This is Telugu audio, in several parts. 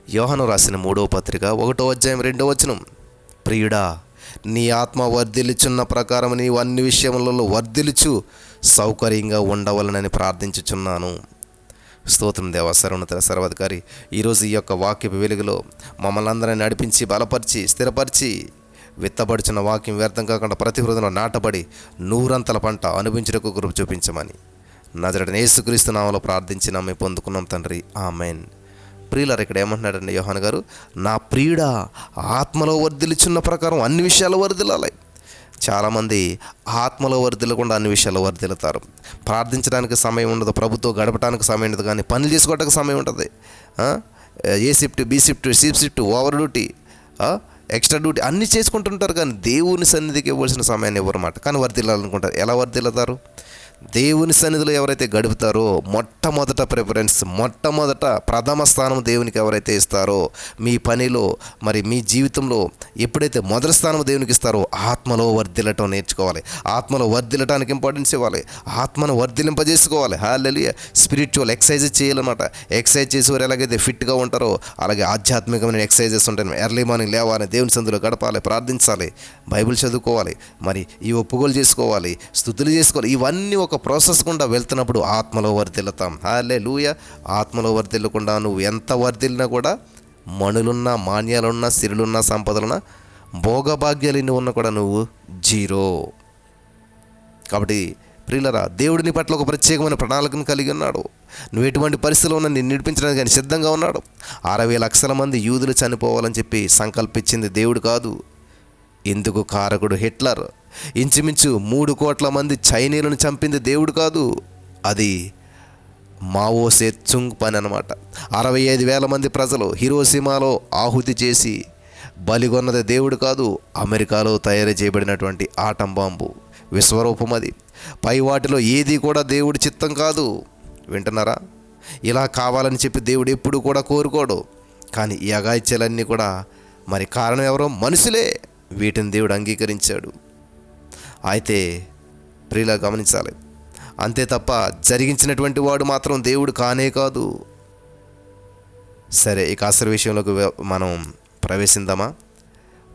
యోహాను రాసిన 3వ పత్రిక 1వ అధ్యాయం 2వ వచనం, ప్రియుడా, నీ ఆత్మ వర్ధిల్లుచున్న ప్రకారం నీవు అన్ని విషయములలో వర్ధిల్లుచు సౌకర్యంగా ఉండవలనని ప్రార్థించుచున్నాను. స్తోత్రం దేవా. సర్వోన్నత సర్వాధికారి, ఈరోజు ఈ యొక్క వాక్యపు వెలుగులో మమ్మల్ని అందరినీ నడిపించి బలపరిచి స్థిరపరిచి విత్తబడుచున్న వాక్యం వ్యర్థం కాకుండా ప్రతి హృదయంలో నాటబడి నూరంతల పంట అనుభవించుటకు కృప చూపించమని నజరేయుడైన యేసుక్రీస్తు నామములో ప్రార్థించి నమ్మి పొందుకున్నాం తండ్రి, ఆమెన్. ప్రియులారా, ఇక్కడ ఏమంటున్నాడండి యోహాను గారు? నా ప్రియుడా, ఆత్మలో వర్ధిల్లుచున్న ప్రకారం అన్ని విషయాలు వర్ధిల్లాలి. చాలామంది ఆత్మలో వర్ధిల్లకుండా అన్ని విషయాలు వర్ధిల్లుతారు. ప్రార్థించడానికి సమయం ఉండదు, ప్రభుతో గడపడానికి సమయం ఉండదు, కానీ పనులు చేసుకోవడానికి సమయం ఉంటుంది. A shift, B shift, C shift, over duty, extra duty అన్నీ చేసుకుంటుంటారు, కానీ దేవుని సన్నిధికి ఇవ్వాల్సిన సమయాన్ని ఇవ్వరన్నమాట. కానీ వర్ధిల్లాలనుకుంటారు. ఎలా వర్ధిల్లుతారు? దేవుని సన్నిధిలో ఎవరైతే గడుపుతారో మొట్టమొదట ప్రిఫరెన్స్, మొట్టమొదట ప్రథమ స్థానం దేవునికి ఎవరైతే ఇస్తారో, మీ పనిలో మరి మీ జీవితంలో ఎప్పుడైతే మొదటి స్థానం దేవునికి ఇస్తారో ఆత్మలో వర్ధిల్లటం నేర్చుకోవాలి. ఆత్మలో వర్ధిల్లటానికి ఇంపార్టెన్స్ ఇవ్వాలి. ఆత్మను వర్ధిలింపజేసుకోవాలి. హల్లెలూయా. స్పిరిచువల్ ఎక్సర్సైజెస్ చేయాలన్నమాట. ఎక్సర్సైజ్ చేసేవారు ఎలాగైతే ఫిట్గా ఉంటారో అలాగే ఆధ్యాత్మికమైన ఎక్సర్సైజెస్ ఉంటాయి. ఎర్లీ మార్నింగ్ లేవాలి, దేవుని సన్నిధిలో గడపాలి, ప్రార్థించాలి, బైబిల్ చదువుకోవాలి, మరి ఈ ఒప్పుకోలు చేసుకోవాలి, స్తుతులు చేసుకోవాలి. ఇవన్నీ ఒక ప్రాసెస్ గుండా వెళ్తున్నప్పుడు ఆత్మలో వర్ధిల్లుతాం. హల్లెలూయా. ఆత్మలో వర్ధిల్లకుండా నువ్వు ఎంత వర్ధిల్లినా కూడా మణులున్నా, మాన్యాలున్నా, సిరులున్నా, సంపదలున్నా, భోగభాగ్యాలు ఇన్ని ఉన్నా కూడా నువ్వు జీరో. కాబట్టి ప్రియులరా, దేవుడి నీ పట్ల ఒక ప్రత్యేకమైన ప్రణాళికను కలిగి ఉన్నాడు. నువ్వు ఎటువంటి పరిస్థితిలో ఉన్నా నిన్ను నడిపించడానికి కానీ సిద్ధంగా ఉన్నాడు. 60 లక్షల మంది యూదులు చనిపోవాలని చెప్పి సంకల్పించింది దేవుడు కాదు. ఇందుకు కారకుడు హిట్లర్. ఇంచుమించు 3 కోట్ల మంది చైనీయులను చంపింది దేవుడు కాదు, అది మావో సే తుంగ్ పని అనమాట. 65,000 మంది ప్రజలు హిరోషిమాలో ఆహుతి చేసి బలిగొన్నది దేవుడు కాదు, అమెరికాలో తయారు చేయబడినటువంటి ఆటం బాంబు విశ్వరూపం. అది పై వాటిలో ఏది కూడా దేవుడి చిత్తం కాదు. వింటున్నారా? ఇలా కావాలని చెప్పి దేవుడు ఎప్పుడు కూడా కోరుకోడు. కానీ ఈ అఘాయిత్యాలన్నీ కూడా మరి కారణం ఎవరో? మనుషులే. వీటిని దేవుడు అంగీకరించాడు. అయితే ప్రియులా గమనించాలి, అంతే తప్ప జరిగించినటువంటి వాడు మాత్రం దేవుడు కానే కాదు. సరే, ఇక అసలు విషయంలోకి మనం ప్రవేశిద్దామా?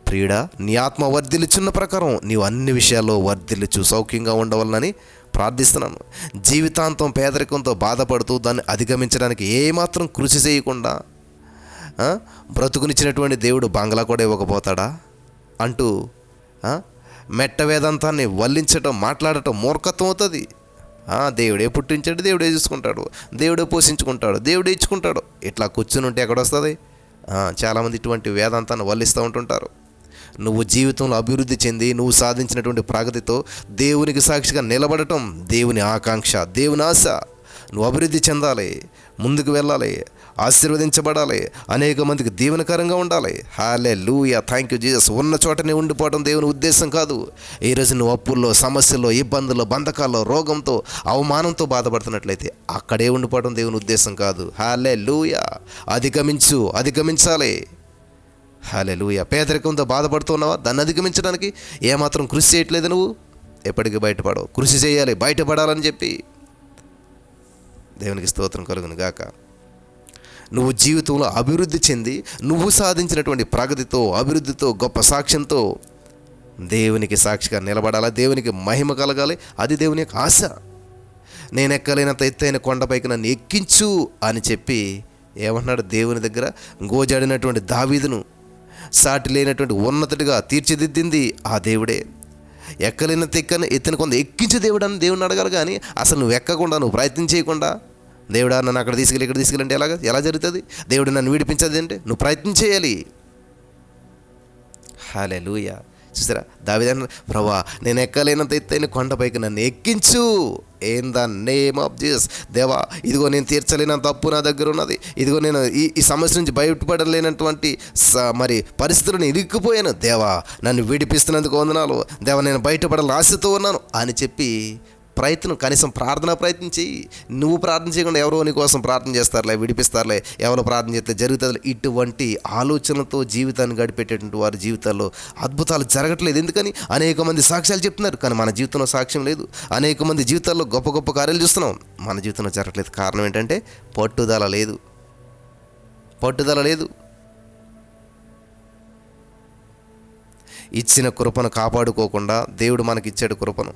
ప్రియుడా, నీ ఆత్మ వర్ధిల్లుచున్న ప్రకారం నీవు అన్ని విషయాల్లో వర్ధిల్లుచు సౌఖ్యంగా ఉండవాలని ప్రార్థిస్తున్నాను. జీవితాంతం పేదరికంతో బాధపడుతూ దాన్ని అధిగమించడానికి ఏమాత్రం కృషి చేయకుండా బ్రతుకునిచ్చినటువంటి దేవుడు బంగ్లా కూడా ఇవ్వకపోతాడా అంటూ మెట్ట వేదాంతాన్ని వల్లించటం, మాట్లాడటం మూర్ఖత్వం అవుతుంది. దేవుడే పుట్టించాడు, దేవుడే చూసుకుంటాడు, దేవుడే పోషించుకుంటాడు, దేవుడే ఇచ్చుకుంటాడు. ఇట్లా కూర్చుని ఉంటే ఎక్కడొస్తుంది? చాలామంది ఇటువంటి వేదాంతాన్ని వల్లిస్తూ ఉంటుంటారు. నువ్వు జీవితంలో అభివృద్ధి చెంది నువ్వు సాధించినటువంటి ప్రగతితో దేవునికి సాక్షిగా నిలబడటం దేవుని ఆకాంక్ష, దేవుని ఆశ. నువ్వు అభివృద్ధి చెందాలి, ముందుకు వెళ్ళాలి, ఆశీర్వదించబడాలి, అనేక మందికి దీవెనకరంగా ఉండాలి. హల్లెలూయా. Thank you Jesus. ఉన్న చోటనే ఉండిపోవడం దేవుని ఉద్దేశం కాదు. ఈరోజు నువ్వు అప్పుల్లో, సమస్యల్లో, ఇబ్బందుల్లో, బంధకాల్లో, రోగంతో, అవమానంతో బాధపడుతున్నట్లయితే అక్కడే ఉండిపోవడం దేవుని ఉద్దేశం కాదు. హల్లెలూయా. అధిగమించాలి. హల్లెలూయా. పేదరికంతో బాధపడుతున్నావా? దాన్ని అధిగమించడానికి ఏమాత్రం కృషి చేయట్లేదు. నువ్వు ఎప్పటికీ బయటపడవు. కృషి చేయాలి, బయటపడాలని చెప్పి. దేవునికి స్తోత్రం కలుగును గాక. నువ్వు జీవితంలో అభివృద్ధి చెంది నువ్వు సాధించినటువంటి ప్రగతితో, అభివృద్ధితో, గొప్ప సాక్ష్యంతో దేవునికి సాక్షిగా నిలబడాలి, దేవునికి మహిమ కలగాలి. అది దేవుని యొక్క ఆశ. నేను ఎక్కలేనంత ఎత్తైన కొండపైకి నన్ను ఎక్కించు అని చెప్పి ఏమంటున్నాడు? దేవుని దగ్గర గోజాడినటువంటి దావీదును సాటి లేనటువంటి ఉన్నతుడిగా తీర్చిదిద్దింది ఆ దేవుడే. ఎక్కలేనంత ఎత్తిన కొంత ఎక్కించే దేవుడు అని దేవుని అడగాలి. కానీ అసలు నువ్వు ఎక్కకుండా, నువ్వు ప్రయత్నం చేయకుండా, దేవుడా నన్ను అక్కడ తీసుకెళ్ళి ఇక్కడ తీసుకెళ్ళంటే ఎలా జరుగుతుంది? దేవుడు నన్ను విడిపించదు అంటే నువ్వు ప్రయత్నం చేయాలి. హల్లెలూయా. చూసారా, దావీదు అన్నాడు, ప్రభువా నేను ఎక్కలేనంత ఎత్తైన కొండపైకి నన్ను ఎక్కించు, in the name of Jesus. దేవా, ఇదిగో నేను తీర్చలేనంత అప్పు నా దగ్గర ఉన్నది, ఇదిగో నేను ఈ సమస్య నుంచి బయటపడలేనటువంటి మరి పరిస్థితులను ఇరుక్కుపోయాను, దేవా నన్ను విడిపిస్తున్నందుకు వందనాలు, దేవా నేను బయటపడాలని ఆశతో ఉన్నాను అని చెప్పి కనీసం ప్రార్థన ప్రయత్నం చెయ్యి. నువ్వు ప్రార్థన చేయకుండా ఎవరో నీ కోసం ప్రార్థన చేస్తారులే, విడిపిస్తారులే, ఎవరో ప్రార్థన చేస్తే జరుగుతుంది. ఇటువంటి ఆలోచనలతో జీవితాన్ని గడిపేటటువంటి వారి జీవితాల్లో అద్భుతాలు జరగట్లేదు. ఎందుకని? అనేక మంది సాక్ష్యాలు చెప్తున్నారు, కానీ మన జీవితంలో సాక్ష్యం లేదు. అనేక మంది జీవితాల్లో గొప్ప గొప్ప కార్యాలు చూస్తున్నాం, మన జీవితంలో జరగట్లేదు. కారణం ఏంటంటే పట్టుదల లేదు. పట్టుదల లేదు. ఇచ్చిన కృపను కాపాడుకోకుండా దేవుడు మనకిచ్చాడు కృపను.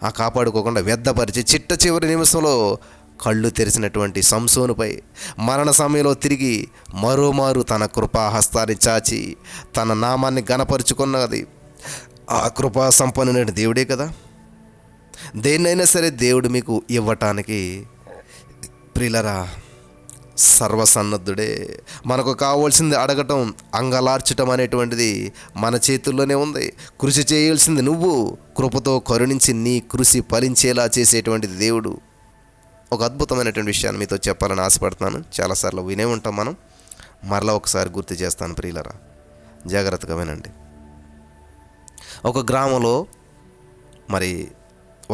ఆ కాపాడుకోకుండా వ్యర్థపరిచి చిట్ట చివరి నిమిషంలో కళ్ళు తెరిచినటువంటి సంసోనుపై మరణ సమయంలో తిరిగి మరోమారు తన కృపా హస్తాన్ని చాచి తన నామాన్ని గణపరుచుకున్నది ఆ కృపా సంపన్నుడైన దేవుడే కదా. దేన్నైనా సరే దేవుడు మీకు ఇవ్వటానికి ప్రియులరా సర్వసన్నద్ధుడే. మనకు కావాల్సింది అడగటం, అంగలార్చటం అనేటువంటిది మన చేతుల్లోనే ఉంది. కృషి చేయాల్సింది నువ్వు. కృపతో కరుణించి నీ కృషి ఫలించేలా చేసేటువంటిది దేవుడు. ఒక అద్భుతమైనటువంటి విషయాన్ని మీతో చెప్పాలని ఆశపడుతున్నాను. చాలాసార్లు వినే ఉంటాం మనం, మరలా ఒకసారి గుర్తు చేస్తాను ప్రియులరా, జాగ్రత్తగా వినండి. ఒక గ్రామంలో మరి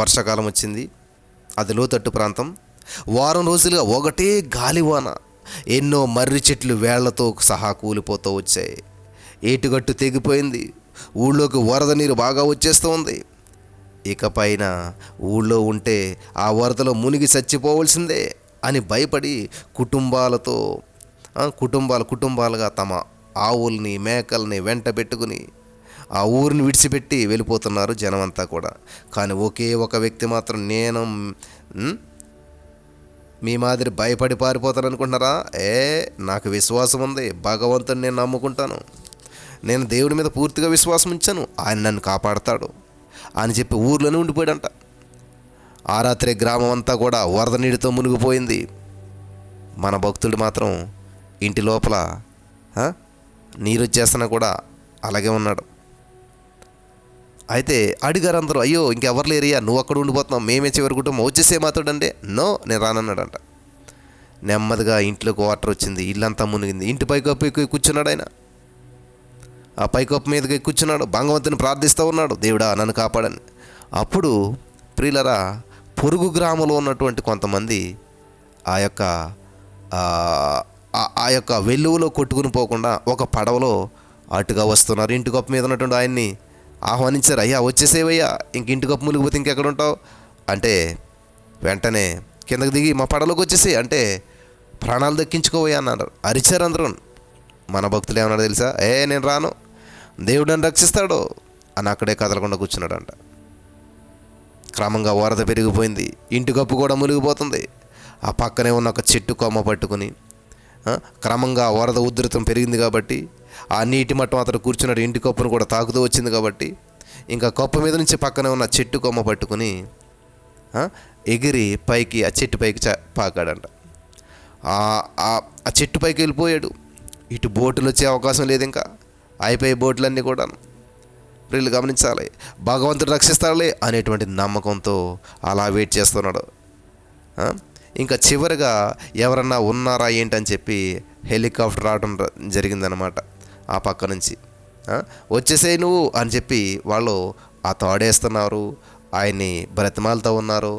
వర్షాకాలం వచ్చింది. అది లోతట్టు ప్రాంతం. వారం రోజులుగా ఒకటే గాలివాన, ఎన్నో మర్రి చెట్లు వేళ్లతో సహా కూలిపోతూ వచ్చాయి. ఏటుగట్టు తెగిపోయింది. ఊళ్ళోకి వరద నీరు బాగా వచ్చేస్తూ ఉంది. ఇకపైన ఊళ్ళో ఉంటే ఆ వరదలో మునిగి చచ్చిపోవలసిందే అని భయపడి కుటుంబాలుగా తమ ఆవుల్ని మేకల్ని వెంట పెట్టుకుని ఆ ఊరిని విడిచిపెట్టి వెళ్ళిపోతున్నారు జనమంతా కూడా. కానీ ఒకే ఒక వ్యక్తి మాత్రం, నేను మీ మాదిరి భయపడి పారిపోతాను అనుకుంటున్నారా? నాకు విశ్వాసం ఉంది, భగవంతుని నేను నమ్ముకుంటాను, నేను దేవుడి మీద పూర్తిగా విశ్వాసం ఉంచాను, ఆయన నన్ను కాపాడతాడు అని చెప్పి ఊర్లోనే ఉండిపోయాడంట. ఆ రాత్రి గ్రామం అంతా కూడా వరద నీటితో మునిగిపోయింది. మన భక్తుడు మాత్రం ఇంటి లోపల నీరు వచ్చేస్తున్నా కూడా అలాగే ఉన్నాడు. అయితే అడిగారు అందరూ, అయ్యో ఇంకెవరు లేరయ్యా, నువ్వు అక్కడ ఉండిపోతున్నావు, మేమే చివరి కుటుంబం, వచ్చేసే మాతోడంటే నో నేను రానన్నాడంట. నెమ్మదిగా ఇంట్లోకి వాటర్ వచ్చింది, ఇల్లంతా మునిగింది. ఇంటి పైకప్పు కూర్చున్నాడు ఆయన. ఆ పైకప్పు మీదకి కూర్చున్నాడు, భగవంతుని ప్రార్థిస్తూ ఉన్నాడు, దేవుడా నన్ను కాపాడని. అప్పుడు ప్రియులరా, పొరుగు గ్రామంలో ఉన్నటువంటి కొంతమంది ఆ యొక్క వెల్లువలో కొట్టుకుని పోకుండా ఒక పడవలో అటుగా వస్తున్నారు. ఇంటి కప్పు మీద ఉన్నటువంటి ఆయన్ని ఆహ్వానించారు. అయ్యా వచ్చేసేవయ్యా, ఇంటి కప్పు మునిగిపోతే ఇంకెక్కడ ఉంటావు అంటే, వెంటనే కిందకి దిగి మా పడవలోకి వచ్చేసి అంటే ప్రాణాలు దక్కించుకోవయ్యా అన్నారు. అరిచారు అందరూ. మన భక్తులు ఏమన్నాడు తెలుసా? నేను రాను, దేవుడు నన్ను రక్షిస్తాడు అని అక్కడే కదలకుండా కూర్చున్నాడంట. క్రమంగా వరద పెరిగిపోయింది, ఇంటి కప్పు కూడా మునిగిపోతుంది. ఆ పక్కనే ఉన్న ఒక చెట్టు కొమ్మ పట్టుకుని క్రమంగా వరద ఉధృతం పెరిగింది కాబట్టి ఆ నీటి మట్టం అతను కూర్చున్నాడు, ఇంటి కప్పును కూడా తాకుతూ వచ్చింది కాబట్టి ఇంకా కప్పు మీద నుంచి పక్కనే ఉన్న చెట్టు కొమ్మ పట్టుకుని ఎగిరి పైకి ఆ చెట్టు పైకి పాకాడంట. ఆ చెట్టు పైకి వెళ్ళిపోయాడు. ఇటు బోటులు వచ్చే అవకాశం లేదు, ఇంకా అయిపోయే బోట్లన్నీ కూడా. వీళ్ళు గమనించాలి, భగవంతుడు రక్షిస్తాడులే అనేటువంటి నమ్మకంతో అలా వెయిట్ చేస్తున్నాడు. ఇంకా చివరిగా ఎవరన్నా ఉన్నారా ఏంటని చెప్పి హెలికాప్టర్ రావడం జరిగిందనమాట. ఆ పక్క నుంచి వచ్చేసేయి నువ్వు అని చెప్పి వాళ్ళు ఆ తాడేస్తున్నారు, ఆయన్ని బ్రతిమాలతో ఉన్నారు.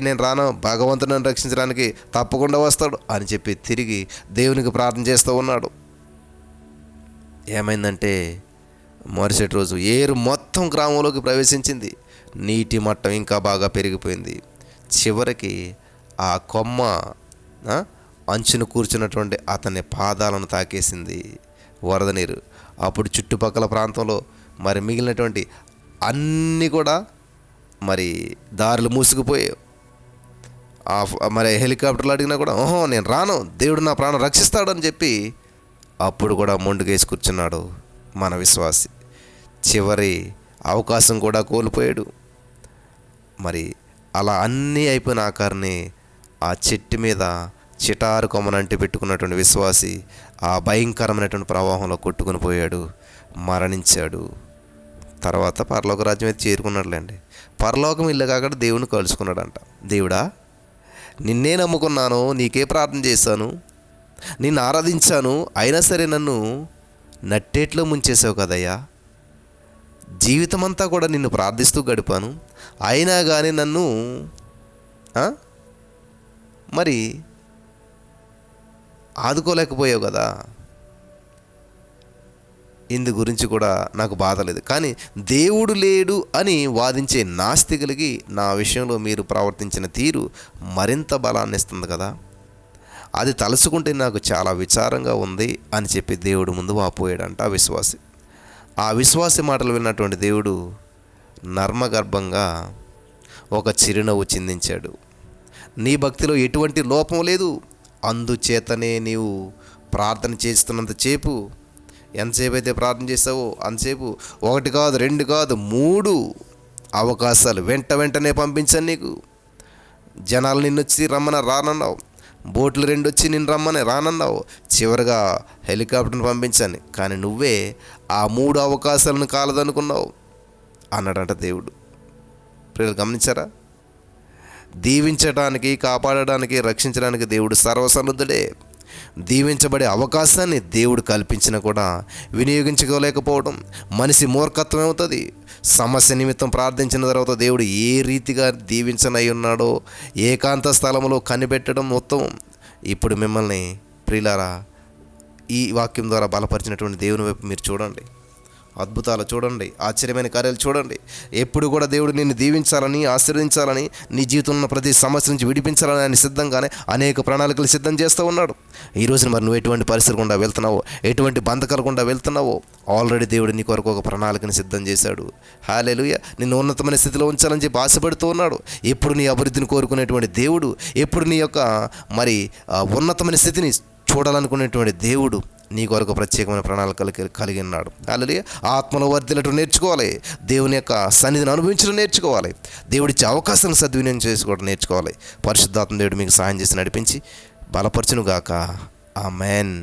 నేను రాను, భగవంతుని రక్షించడానికి తప్పకుండా వస్తాడు అని చెప్పి తిరిగి దేవునికి ప్రార్థన చేస్తూ ఉన్నాడు. ఏమైందంటే మరుసటి రోజు ఏరు మొత్తం గ్రామంలోకి ప్రవేశించింది. నీటి మట్టం ఇంకా బాగా పెరిగిపోయింది. చివరికి ఆ కొమ్మ అంచును కూర్చున్నటువంటి అతని పాదాలను తాకేసింది వరద నీరు. అప్పుడు చుట్టుపక్కల ప్రాంతంలో మరి మిగిలినటువంటి అన్నీ కూడా మరి దారులు మూసుకుపోయాయి. మరి హెలికాప్టర్లు అడిగినా కూడా నేను రాను, దేవుడు నా ప్రాణం రక్షిస్తాడని చెప్పి అప్పుడు కూడా మొండుకేసి కూర్చున్నాడు మన విశ్వాసి. చివరి అవకాశం కూడా కోల్పోయాడు. మరి అలా అన్నీ అయిపోయిన ఆకారనే ఆ చెట్టు మీద చిటారు కొమ్మను అంటి పెట్టుకున్నటువంటి విశ్వాసి ఆ భయంకరమైనటువంటి ప్రవాహంలో కొట్టుకుని పోయాడు, మరణించాడు. తర్వాత పరలోక రాజ్యం అయితే చేరుకున్నాడులేండి. పరలోకం ఇల్లు కాకుండా దేవుని కలుసుకున్నాడంట. దేవుడా నిన్నే నమ్ముకున్నాను, నీకే ప్రార్థన చేశాను, నిన్ను ఆరాధించాను, అయినా సరే నన్ను నట్టేట్లో ముంచేసావు కదయ్యా, జీవితమంతా కూడా నిన్ను ప్రార్థిస్తూ గడిపాను, అయినా కానీ నన్ను మరి ఆదుకోలేకపోయావు కదా. ఇందు గురించి కూడా నాకు బాధ లేదు. కానీ దేవుడు లేడు అని వాదించే నాస్తికులకి నా విషయంలో మీరు ప్రవర్తించిన తీరు మరింత బలాన్ని ఇస్తుంది కదా. అది తలుచుకుంటే నాకు చాలా విచారంగా ఉంది అని చెప్పి దేవుడు ముందు వాపోయాడంట ఆ విశ్వాసి. ఆ విశ్వాసి మాటలు విన్నటువంటి దేవుడు నర్మగర్భంగా ఒక చిరునవ్వు చిందించాడు. నీ భక్తిలో ఎటువంటి లోపం లేదు, అందుచేతనే నీవు ప్రార్థన చేస్తున్నంత సేపు, ఎంతసేపు అయితే ప్రార్థన చేస్తావో అంతసేపు 1 కాదు 2 కాదు 3 అవకాశాలు వెంటనే పంపించాను నీకు. జనాలు నిన్ను వచ్చి రమ్మని రానన్నావు, బోట్లు 2 వచ్చి నిన్ను రమ్మని రానన్నావు, చివరిగా హెలికాప్టర్ని పంపించాను. కానీ నువ్వే ఆ 3 అవకాశాలను కాలదనుకున్నావు అన్నాడంట దేవుడు. ప్రియులు గమనించారా? దీవించడానికి, కాపాడడానికి, రక్షించడానికి దేవుడు సర్వసన్నద్ధుడే. దీవించబడే అవకాశాన్ని దేవుడు కల్పించినా కూడా వినియోగించుకోలేకపోవడం మనిషి మూర్ఖత్వం అవుతుంది. సమస్య నిమిత్తం ప్రార్థించిన తర్వాత దేవుడు ఏ రీతిగా దీవించనై ఉన్నాడో ఏకాంత స్థలంలో కనిపెట్టడం ఉత్తమం. ఇప్పుడు మిమ్మల్ని ప్రియులారా ఈ వాక్యం ద్వారా బలపరిచినటువంటి దేవుని వైపు మీరు చూడండి, అద్భుతాలు చూడండి, ఆశ్చర్యమైన కార్యాలు చూడండి. ఎప్పుడు కూడా దేవుడు నిన్ను దీవించాలని, ఆశీర్వదించాలని, నీ జీవితంలో ఉన్న ప్రతి సమస్య నుంచి విడిపించాలని ఆయన సిద్ధంగానే అనేక ప్రణాళికలు సిద్ధం చేస్తూ ఉన్నాడు. ఈ రోజున మరి నువ్వు ఎటువంటి పరిస్థితులు గుండా వెళ్తున్నావో, ఎటువంటి బంధకాలు గుండా వెళ్తున్నావో ఆల్రెడీ దేవుడు నీ కొరకు ఒక ప్రణాళికని సిద్ధం చేశాడు. హల్లెలూయా. నిన్ను ఉన్నతమైన స్థితిలో ఉంచాలని చెప్పి ఆశపడుతూ ఉన్నాడు. ఎప్పుడు నీ అభివృద్ధిని కోరుకునేటువంటి దేవుడు, ఎప్పుడు నీ యొక్క మరి ఉన్నతమైన స్థితిని చూడాలనుకునేటువంటి దేవుడు నీ కొరకు ప్రత్యేకమైన ప్రణాళికలు కలిగి ఉన్నాడు. హల్లెలూయా. ఆత్మలో వర్ధిల్లటం నేర్చుకోవాలి, దేవుని యొక్క సన్నిధిని అనుభవించడం నేర్చుకోవాలి, దేవుడిచ్చే అవకాశాలను సద్వినియోగం చేసుకోవడం నేర్చుకోవాలి. పరిశుద్ధాత్మ దేవుడు మీకు సహాయం చేసి నడిపించి బలపరచునుగాక. ఆమేన్.